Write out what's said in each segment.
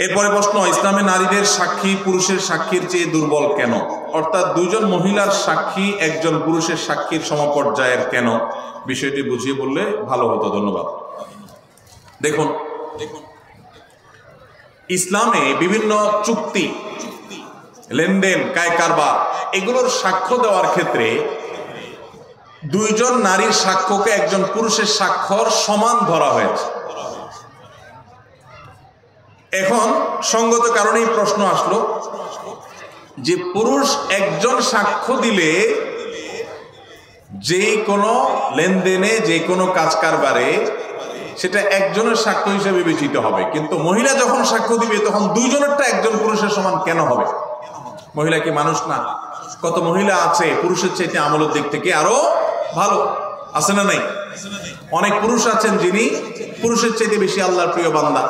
এরপরে প্রশ্ন, ইসলামে নারীদের সাক্ষী পুরুষের সাক্ষীর চেয়ে দুর্বল কেন? অর্থাৎ দুইজন মহিলার সাক্ষী একজন পুরুষের সাক্ষীর সমপর্যায়ের কেন? বিষয়টি বুঝিয়ে বললে ভালো হতো। ধন্যবাদ। দেখুন, ইসলামে বিভিন্ন চুক্তি, লেনদেন, কায় কারবার, এগুলোর সাক্ষ্য দেওয়ার ক্ষেত্রে দুইজন নারীর সাক্ষ্যকে একজন পুরুষের সাক্ষর সমান ধরা হয়েছে। এখন সঙ্গত কারণেই প্রশ্ন আসলো যে পুরুষ একজন সাক্ষ্য দিলে যে কোনো লেনদেনে, যে কোনো কাজ কারবারে সেটা একজনের সাক্ষ্য হিসেবে বিবেচিত হবে, কিন্তু মহিলা যখন সাক্ষ্য দিবে তখন দুইজনেরটা একজন পুরুষের সমান কেন হবে? মহিলা কি মানুষ না? কত মহিলা আছে পুরুষের চাইতে আমলের দিক থেকে আরো ভালো, আছে না নাই? অনেক পুরুষ আছেন যিনি পুরুষের চাইতে বেশি আল্লাহর প্রিয় বান্দা।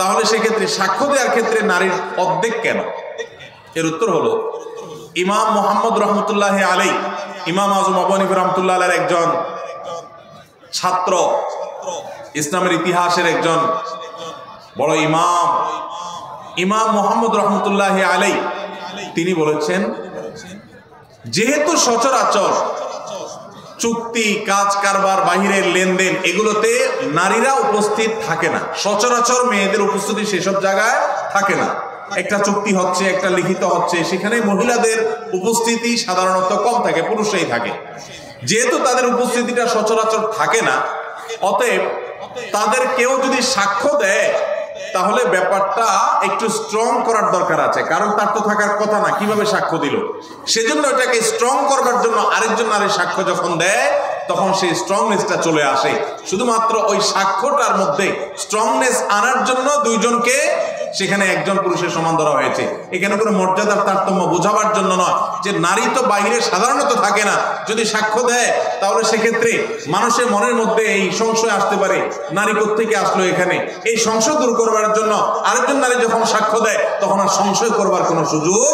তাহলে সেক্ষেত্রে সাক্ষ্য দেওয়ার ক্ষেত্রে নারীর অর্ধেক কেন? এর উত্তর হলো, ইমাম মুহাম্মদ রহমতুল্লাহ আলাইহি, ইমাম আজম আবু হানিফা রহমতুল্লাহ আলাইহির একজন ছাত্র, ইসলামের ইতিহাসের একজন বড় ইমাম, ইমাম মুহাম্মদ রহমতুল্লাহ আলাইহি, তিনি বলেছেন, যেহেতু সচরাচর চুক্তি, কাজ কারবার, বাহিরের লেনদেন, এগুলোতে নারীরা উপস্থিত থাকে না, সচরাচর মেয়েদের উপস্থিতি সেসব জায়গায় থাকে না। একটা চুক্তি হচ্ছে, একটা লিখিত হচ্ছে, সেখানে মহিলাদের উপস্থিতি সাধারণত কম থাকে, পুরুষরাই থাকে। যেহেতু তাদের উপস্থিতিটা সচরাচর থাকে না, অতএব তাদের কেউ যদি সাক্ষ্য দেয় তাহলে ব্যাপারটা একটু স্ট্রং করার দরকার আছে, কারণ তার তো থাকার কথা না, কিভাবে সাক্ষ্য দিল? সেজন্য এটাকে স্ট্রং করবার জন্য আরেকজন নারীর সাক্ষ্য যখন দেয় তখন সেই স্ট্রংনেসটা চলে আসে। শুধুমাত্র ওই সাক্ষ্যটার মধ্যে স্ট্রংনেস আনার জন্য দুইজনকে সেখানে একজন পুরুষের সমান ধরা হয়েছে। এখানে কোনো মর্যাদার তারতম্য বোঝাবার জন্য নয়, যে নারী তো বাইরে সাধারণত থাকে না, যদি সাক্ষ্য দেয় তাহলে সেক্ষেত্রে মানুষের মনের মধ্যে এই সংশয় আসতে পারে, নারী কোত্থেকে আসলো এখানে। এই সংশয় দূর করবার জন্য আরেকজন নারী যখন সাক্ষ্য দেয় তখন আর সংশয় করবার কোনো সুযোগ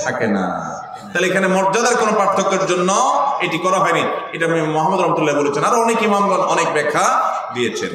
থাকে না। তাহলে এখানে মর্যাদার কোনো পার্থক্যের জন্য এটি করা হয়নি, এটা মুহাম্মদ রহমতুল্লাহ বলেছেন। আর অনেক ইমামগণ অনেক ব্যাখ্যা দিয়েছেন।